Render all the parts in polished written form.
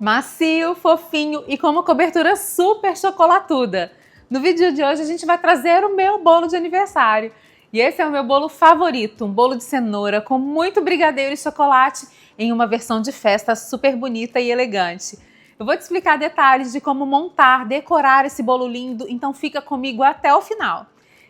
Macio, fofinho e com uma cobertura super chocolatuda. No vídeo de hoje a gente vai trazer o meu bolo de aniversário. E esse é o meu bolo favorito, um bolo de cenoura com muito brigadeiro e chocolate em uma versão de festa super bonita e elegante. Eu vou te explicar detalhes de como montar, decorar esse bolo lindo, então fica comigo até o final.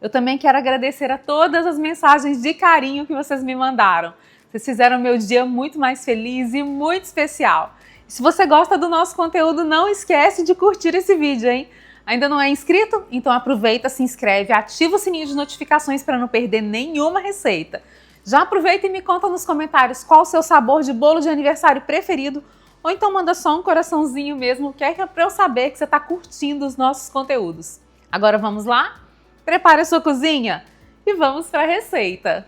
Eu também quero agradecer a todas as mensagens de carinho que vocês me mandaram. Vocês fizeram meu dia muito mais feliz e muito especial. Se você gosta do nosso conteúdo, não esquece de curtir esse vídeo, hein? Ainda não é inscrito? Então aproveita, se inscreve, ativa o sininho de notificações para não perder nenhuma receita. Já aproveita e me conta nos comentários qual o seu sabor de bolo de aniversário preferido, ou então manda só um coraçãozinho mesmo, que é para eu saber que você está curtindo os nossos conteúdos. Agora vamos lá? Prepare a sua cozinha e vamos para a receita!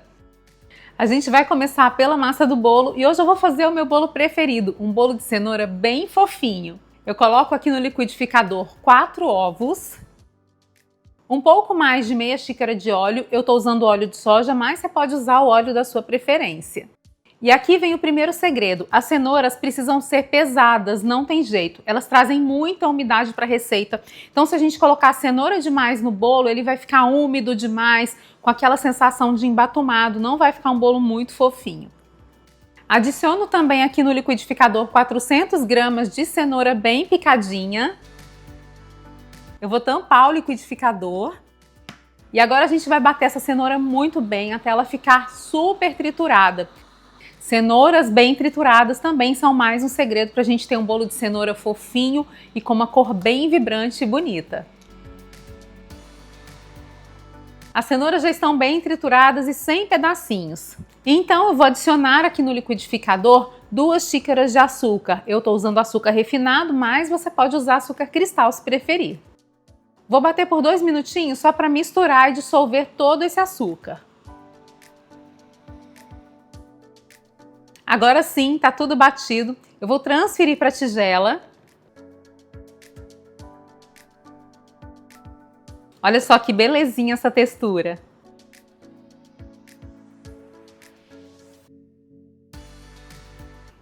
A gente vai começar pela massa do bolo e hoje eu vou fazer o meu bolo preferido, um bolo de cenoura bem fofinho. Eu coloco aqui no liquidificador 4 ovos, um pouco mais de meia xícara de óleo, eu estou usando óleo de soja, mas você pode usar o óleo da sua preferência. E aqui vem o primeiro segredo, as cenouras precisam ser pesadas, não tem jeito, elas trazem muita umidade para a receita, então se a gente colocar cenoura demais no bolo, ele vai ficar úmido demais, com aquela sensação de embatumado, não vai ficar um bolo muito fofinho. Adiciono também aqui no liquidificador 400 gramas de cenoura bem picadinha. Eu vou tampar o liquidificador. E agora a gente vai bater essa cenoura muito bem até ela ficar super triturada. Cenouras bem trituradas também são mais um segredo para a gente ter um bolo de cenoura fofinho e com uma cor bem vibrante e bonita. As cenouras já estão bem trituradas e sem pedacinhos. Então eu vou adicionar aqui no liquidificador 2 xícaras de açúcar. Eu estou usando açúcar refinado, mas você pode usar açúcar cristal se preferir. Vou bater por 2 minutinhos só para misturar e dissolver todo esse açúcar. Agora sim, está tudo batido. Eu vou transferir para a tigela. Olha só que belezinha essa textura.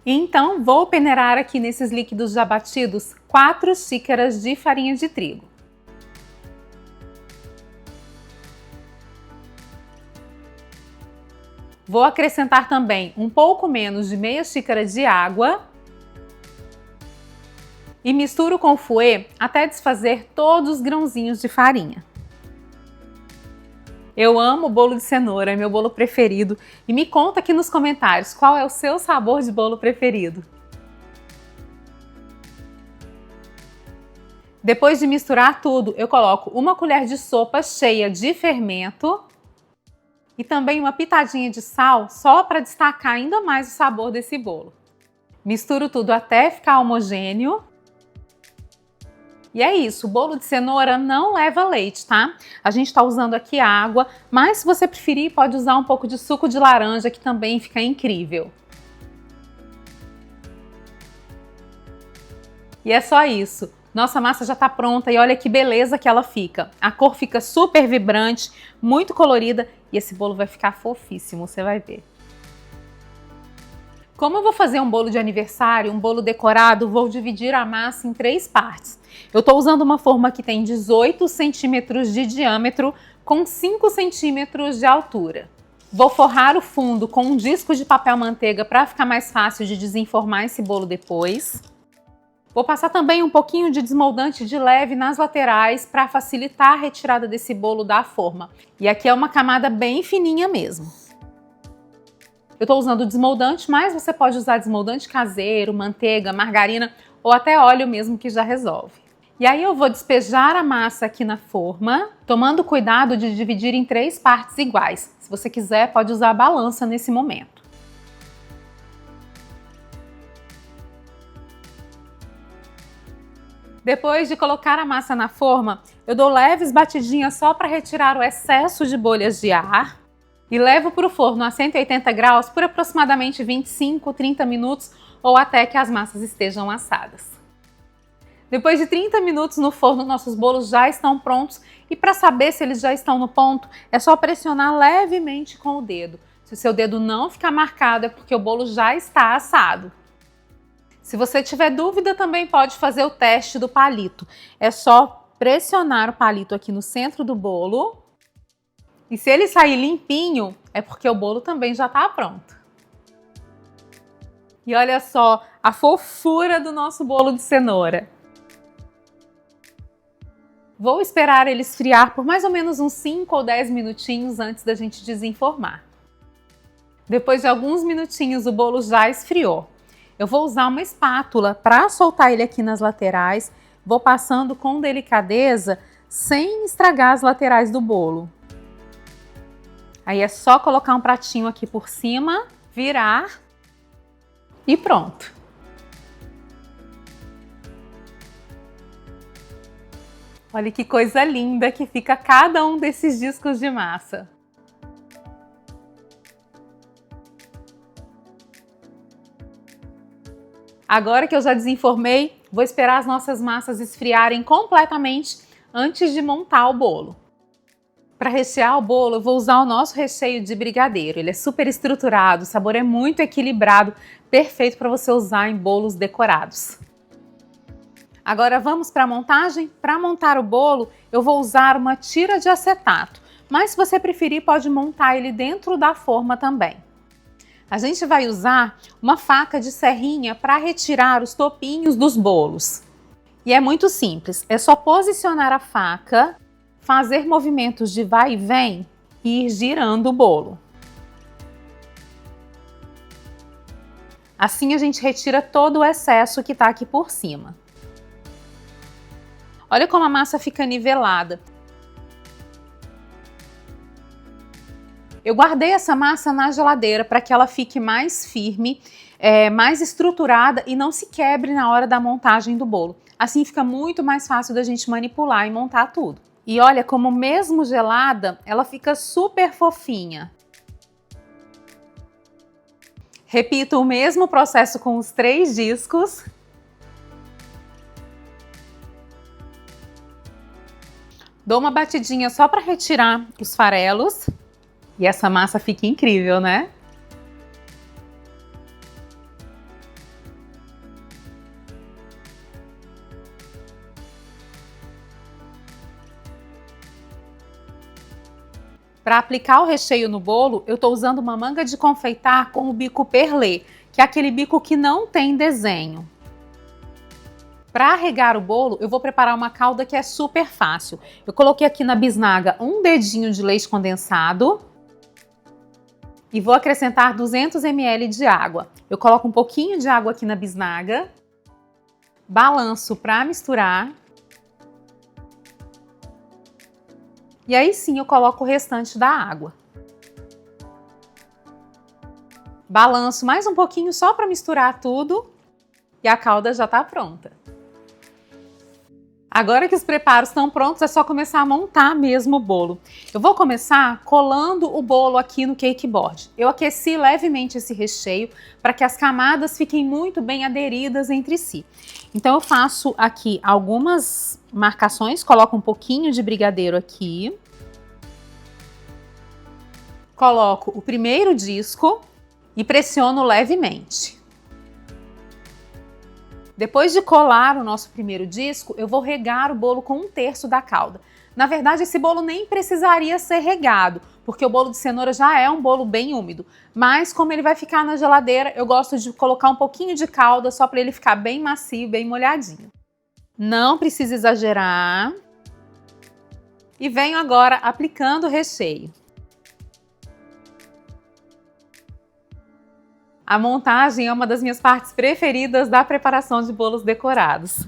Então, vou peneirar aqui nesses líquidos já batidos 4 xícaras de farinha de trigo. Vou acrescentar também um pouco menos de meia xícara de água. E misturo com o fouet até desfazer todos os grãozinhos de farinha. Eu amo bolo de cenoura, é meu bolo preferido. E me conta aqui nos comentários qual é o seu sabor de bolo preferido. Depois de misturar tudo, eu coloco uma colher de sopa cheia de fermento e também uma pitadinha de sal, só para destacar ainda mais o sabor desse bolo. Misturo tudo até ficar homogêneo. E é isso, o bolo de cenoura não leva leite, tá? A gente tá usando aqui água, mas se você preferir, pode usar um pouco de suco de laranja, que também fica incrível. E é só isso. Nossa massa já tá pronta e olha que beleza que ela fica. A cor fica super vibrante, muito colorida e esse bolo vai ficar fofíssimo, você vai ver. Como eu vou fazer um bolo de aniversário, um bolo decorado, vou dividir a massa em 3 partes. Eu estou usando uma forma que tem 18 centímetros de diâmetro com 5 centímetros de altura. Vou forrar o fundo com um disco de papel manteiga para ficar mais fácil de desenformar esse bolo depois. Vou passar também um pouquinho de desmoldante de leve nas laterais para facilitar a retirada desse bolo da forma. E aqui é uma camada bem fininha mesmo. Eu estou usando desmoldante, mas você pode usar desmoldante caseiro, manteiga, margarina ou até óleo mesmo que já resolve. E aí eu vou despejar a massa aqui na forma, tomando cuidado de dividir em 3 partes iguais. Se você quiser, pode usar a balança nesse momento. Depois de colocar a massa na forma, eu dou leves batidinhas só para retirar o excesso de bolhas de ar. E levo para o forno a 180 graus por aproximadamente 25, 30 minutos ou até que as massas estejam assadas. Depois de 30 minutos no forno, nossos bolos já estão prontos e para saber se eles já estão no ponto, é só pressionar levemente com o dedo. Se o seu dedo não ficar marcado é porque o bolo já está assado. Se você tiver dúvida, também pode fazer o teste do palito. É só pressionar o palito aqui no centro do bolo. E se ele sair limpinho, é porque o bolo também já está pronto. E olha só a fofura do nosso bolo de cenoura. Vou esperar ele esfriar por mais ou menos uns 5 ou 10 minutinhos antes da gente desenformar. Depois de alguns minutinhos, o bolo já esfriou. Eu vou usar uma espátula para soltar ele aqui nas laterais. Vou passando com delicadeza, sem estragar as laterais do bolo. Aí é só colocar um pratinho aqui por cima, virar e pronto. Olha que coisa linda que fica cada um desses discos de massa. Agora que eu já desenformei, vou esperar as nossas massas esfriarem completamente antes de montar o bolo. Para rechear o bolo, eu vou usar o nosso recheio de brigadeiro. Ele é super estruturado, o sabor é muito equilibrado, perfeito para você usar em bolos decorados. Agora vamos para a montagem? Para montar o bolo, eu vou usar uma tira de acetato, mas se você preferir, pode montar ele dentro da forma também. A gente vai usar uma faca de serrinha para retirar os topinhos dos bolos. E é muito simples, é só posicionar a faca, fazer movimentos de vai e vem e ir girando o bolo. Assim a gente retira todo o excesso que está aqui por cima. Olha como a massa fica nivelada. Eu guardei essa massa na geladeira para que ela fique mais firme, mais estruturada e não se quebre na hora da montagem do bolo. Assim fica muito mais fácil da gente manipular e montar tudo. E olha como mesmo gelada, ela fica super fofinha. Repito o mesmo processo com os 3 discos. Dou uma batidinha só para retirar os farelos. E essa massa fica incrível, né? Para aplicar o recheio no bolo, eu estou usando uma manga de confeitar com o bico perlê, que é aquele bico que não tem desenho. Para regar o bolo, eu vou preparar uma calda que é super fácil. Eu coloquei aqui na bisnaga um dedinho de leite condensado e vou acrescentar 200 ml de água. Eu coloco um pouquinho de água aqui na bisnaga, balanço para misturar. E aí sim eu coloco o restante da água. Balanço mais um pouquinho só para misturar tudo e a calda já está pronta. Agora que os preparos estão prontos, é só começar a montar mesmo o bolo. Eu vou começar colando o bolo aqui no cake board. Eu aqueci levemente esse recheio para que as camadas fiquem muito bem aderidas entre si. Então eu faço aqui algumas marcações, coloco um pouquinho de brigadeiro aqui. Coloco o primeiro disco e pressiono levemente. Depois de colar o nosso primeiro disco, eu vou regar o bolo com 1/3 da calda. Na verdade, esse bolo nem precisaria ser regado, porque o bolo de cenoura já é um bolo bem úmido. Mas como ele vai ficar na geladeira, eu gosto de colocar um pouquinho de calda só para ele ficar bem macio, bem molhadinho. Não precisa exagerar. E venho agora aplicando o recheio. A montagem é uma das minhas partes preferidas da preparação de bolos decorados.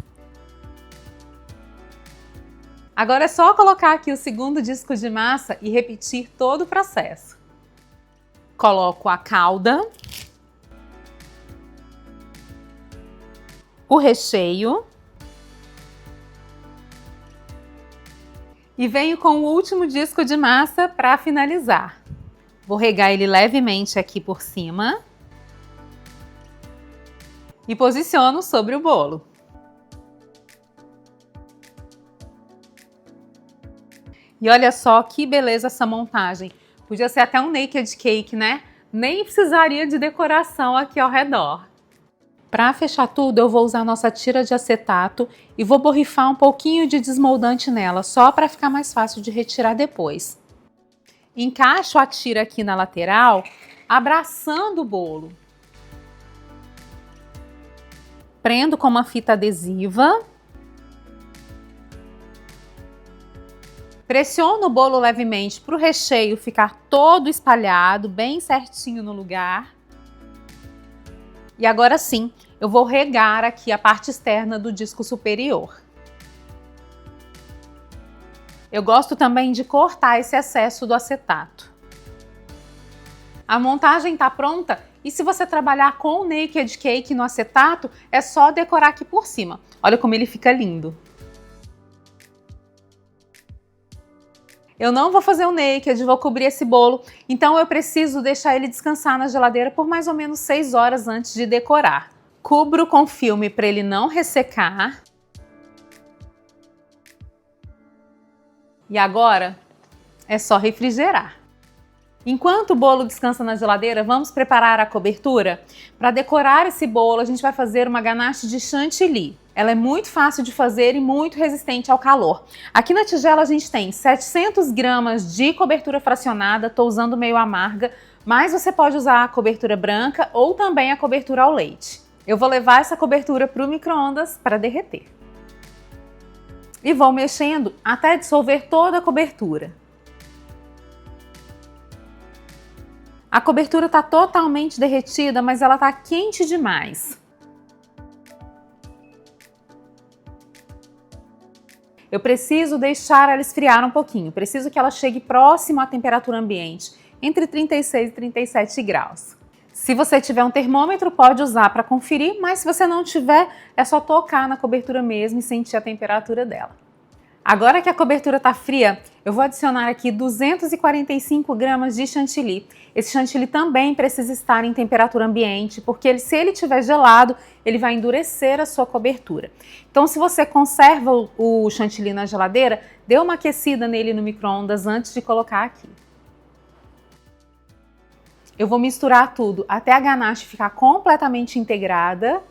Agora é só colocar aqui o segundo disco de massa e repetir todo o processo. Coloco a calda, o recheio e venho com o último disco de massa para finalizar. Vou regar ele levemente aqui por cima e posiciono sobre o bolo. E olha só que beleza essa montagem. Podia ser até um naked cake, né? Nem precisaria de decoração aqui ao redor. Para fechar tudo, eu vou usar nossa tira de acetato e vou borrifar um pouquinho de desmoldante nela, só para ficar mais fácil de retirar depois. Encaixo a tira aqui na lateral, abraçando o bolo. Prendo com uma fita adesiva. Pressiono o bolo levemente para o recheio ficar todo espalhado, bem certinho no lugar. E agora sim, eu vou regar aqui a parte externa do disco superior. Eu gosto também de cortar esse excesso do acetato. A montagem está pronta e se você trabalhar com o Naked Cake no acetato, é só decorar aqui por cima. Olha como ele fica lindo. Eu não vou fazer o naked, vou cobrir esse bolo, então eu preciso deixar ele descansar na geladeira por mais ou menos 6 horas antes de decorar. Cubro com filme para ele não ressecar. E agora é só refrigerar. Enquanto o bolo descansa na geladeira, vamos preparar a cobertura? Para decorar esse bolo, a gente vai fazer uma ganache de chantilly. Ela é muito fácil de fazer e muito resistente ao calor. Aqui na tigela a gente tem 700 gramas de cobertura fracionada, estou usando meio amarga, mas você pode usar a cobertura branca ou também a cobertura ao leite. Eu vou levar essa cobertura para o micro-ondas para derreter. E vou mexendo até dissolver toda a cobertura. A cobertura está totalmente derretida, mas ela está quente demais. Eu preciso deixar ela esfriar um pouquinho, preciso que ela chegue próximo à temperatura ambiente, entre 36 e 37 graus. Se você tiver um termômetro, pode usar para conferir, mas se você não tiver, é só tocar na cobertura mesmo e sentir a temperatura dela. Agora que a cobertura está fria, eu vou adicionar aqui 245 gramas de chantilly. Esse chantilly também precisa estar em temperatura ambiente, porque se ele estiver gelado, ele vai endurecer a sua cobertura. Então, se você conserva o chantilly na geladeira, dê uma aquecida nele no micro-ondas antes de colocar aqui. Eu vou misturar tudo até a ganache ficar completamente integrada.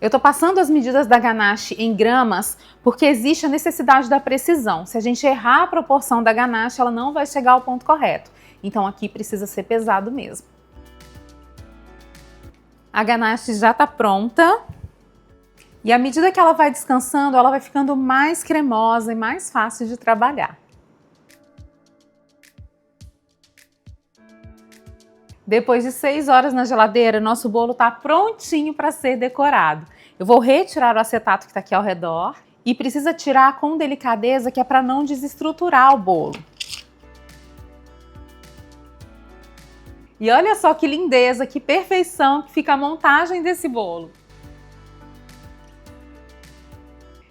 Eu estou passando as medidas da ganache em gramas porque existe a necessidade da precisão. Se a gente errar a proporção da ganache, ela não vai chegar ao ponto correto. Então aqui precisa ser pesado mesmo. A ganache já está pronta. E à medida que ela vai descansando, ela vai ficando mais cremosa e mais fácil de trabalhar. Depois de 6 horas na geladeira, nosso bolo está prontinho para ser decorado. Eu vou retirar o acetato que está aqui ao redor e precisa tirar com delicadeza, que é para não desestruturar o bolo. E olha só que lindeza, que perfeição que fica a montagem desse bolo.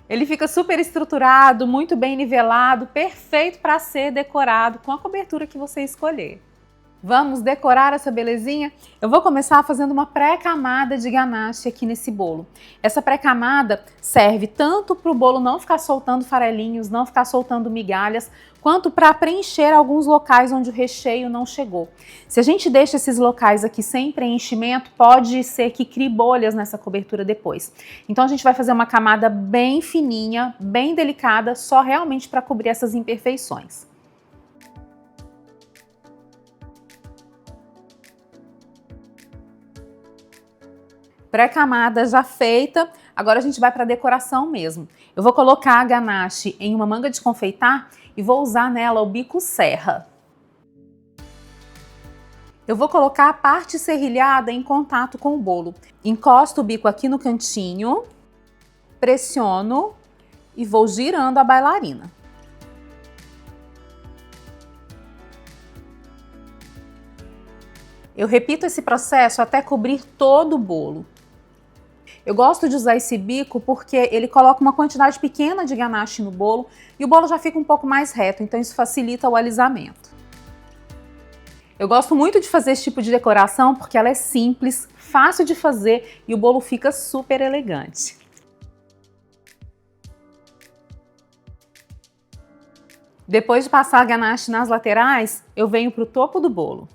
Ele fica super estruturado, muito bem nivelado, perfeito para ser decorado com a cobertura que você escolher. Vamos decorar essa belezinha? Eu vou começar fazendo uma pré-camada de ganache aqui nesse bolo. Essa pré-camada serve tanto para o bolo não ficar soltando farelinhos, não ficar soltando migalhas, quanto para preencher alguns locais onde o recheio não chegou. Se a gente deixa esses locais aqui sem preenchimento, pode ser que crie bolhas nessa cobertura depois. Então a gente vai fazer uma camada bem fininha, bem delicada, só realmente para cobrir essas imperfeições. Pré-camada já feita, agora a gente vai para a decoração mesmo. Eu vou colocar a ganache em uma manga de confeitar e vou usar nela o bico serra. Eu vou colocar a parte serrilhada em contato com o bolo. Encosto o bico aqui no cantinho, pressiono e vou girando a bailarina. Eu repito esse processo até cobrir todo o bolo. Eu gosto de usar esse bico porque ele coloca uma quantidade pequena de ganache no bolo e o bolo já fica um pouco mais reto, então isso facilita o alisamento. Eu gosto muito de fazer esse tipo de decoração porque ela é simples, fácil de fazer e o bolo fica super elegante. Depois de passar a ganache nas laterais, eu venho para o topo do bolo.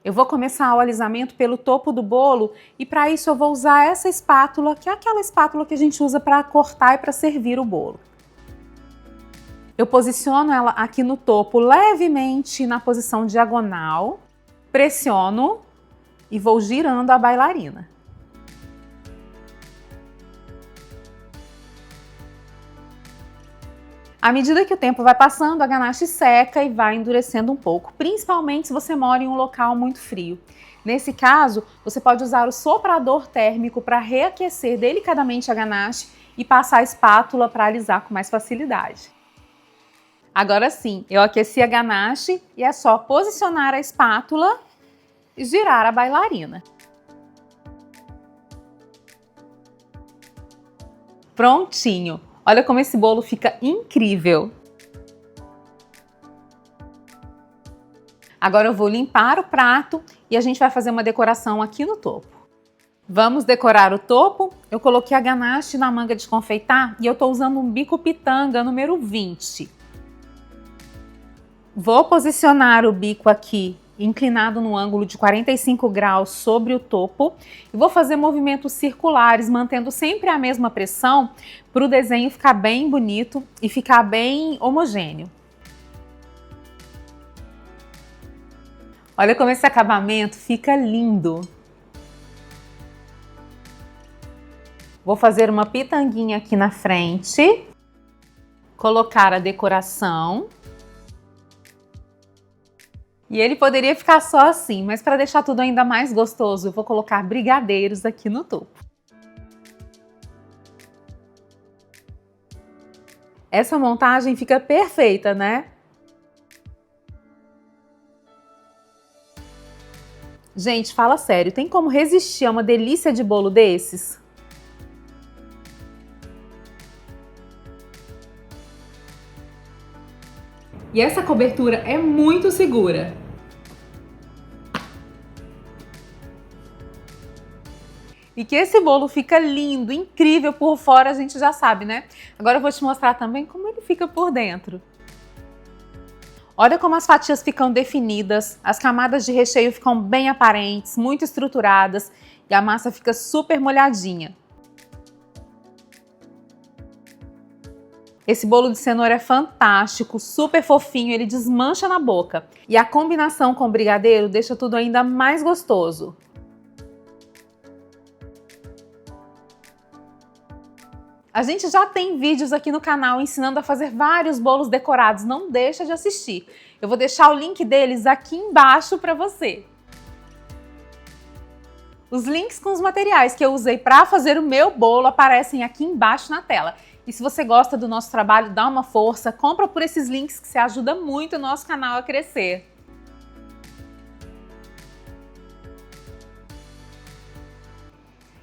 Eu vou começar o alisamento pelo topo do bolo e para isso eu vou usar essa espátula, que é aquela espátula que a gente usa para cortar e para servir o bolo. Eu posiciono ela aqui no topo levemente na posição diagonal, pressiono e vou girando a bailarina. À medida que o tempo vai passando, a ganache seca e vai endurecendo um pouco, principalmente se você mora em um local muito frio. Nesse caso, você pode usar o soprador térmico para reaquecer delicadamente a ganache e passar a espátula para alisar com mais facilidade. Agora sim, eu aqueci a ganache e é só posicionar a espátula e girar a bailarina. Prontinho! Olha como esse bolo fica incrível! Agora eu vou limpar o prato e a gente vai fazer uma decoração aqui no topo. Vamos decorar o topo. Eu coloquei a ganache na manga de confeitar e eu estou usando um bico pitanga número 20. Vou posicionar o bico aqui inclinado no ângulo de 45 graus sobre o topo e vou fazer movimentos circulares, mantendo sempre a mesma pressão para o desenho ficar bem bonito e ficar bem homogêneo. Olha como esse acabamento fica lindo! Vou fazer uma pitanguinha aqui na frente, colocar a decoração. E ele poderia ficar só assim, mas para deixar tudo ainda mais gostoso, eu vou colocar brigadeiros aqui no topo. Essa montagem fica perfeita, né? Gente, fala sério, tem como resistir a uma delícia de bolo desses? E essa cobertura é muito segura. E que esse bolo fica lindo, incrível por fora, a gente já sabe, né? Agora eu vou te mostrar também como ele fica por dentro. Olha como as fatias ficam definidas, as camadas de recheio ficam bem aparentes, muito estruturadas e a massa fica super molhadinha. Esse bolo de cenoura é fantástico, super fofinho, ele desmancha na boca. E a combinação com o brigadeiro deixa tudo ainda mais gostoso. A gente já tem vídeos aqui no canal ensinando a fazer vários bolos decorados, não deixa de assistir. Eu vou deixar o link deles aqui embaixo para você. Os links com os materiais que eu usei para fazer o meu bolo aparecem aqui embaixo na tela. E se você gosta do nosso trabalho, dá uma força, compra por esses links que você ajuda muito o nosso canal a crescer.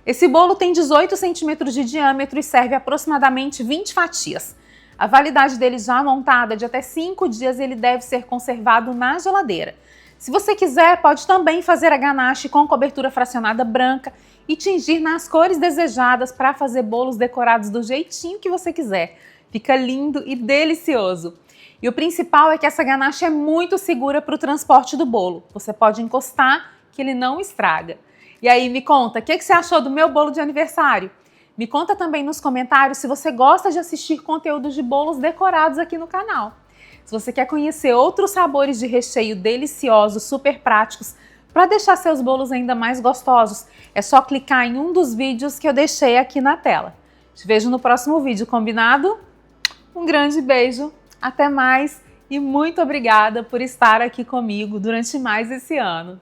Esse bolo tem 18 centímetros de diâmetro e serve aproximadamente 20 fatias. A validade dele já montada é de até 5 dias e ele deve ser conservado na geladeira. Se você quiser, pode também fazer a ganache com cobertura fracionada branca e tingir nas cores desejadas para fazer bolos decorados do jeitinho que você quiser. Fica lindo e delicioso. E o principal é que essa ganache é muito segura para o transporte do bolo. Você pode encostar que ele não estraga. E aí, me conta, o que você achou do meu bolo de aniversário? Me conta também nos comentários se você gosta de assistir conteúdos de bolos decorados aqui no canal. Se você quer conhecer outros sabores de recheio deliciosos, super práticos, para deixar seus bolos ainda mais gostosos, é só clicar em um dos vídeos que eu deixei aqui na tela. Te vejo no próximo vídeo, combinado? Um grande beijo, até mais e muito obrigada por estar aqui comigo durante mais esse ano.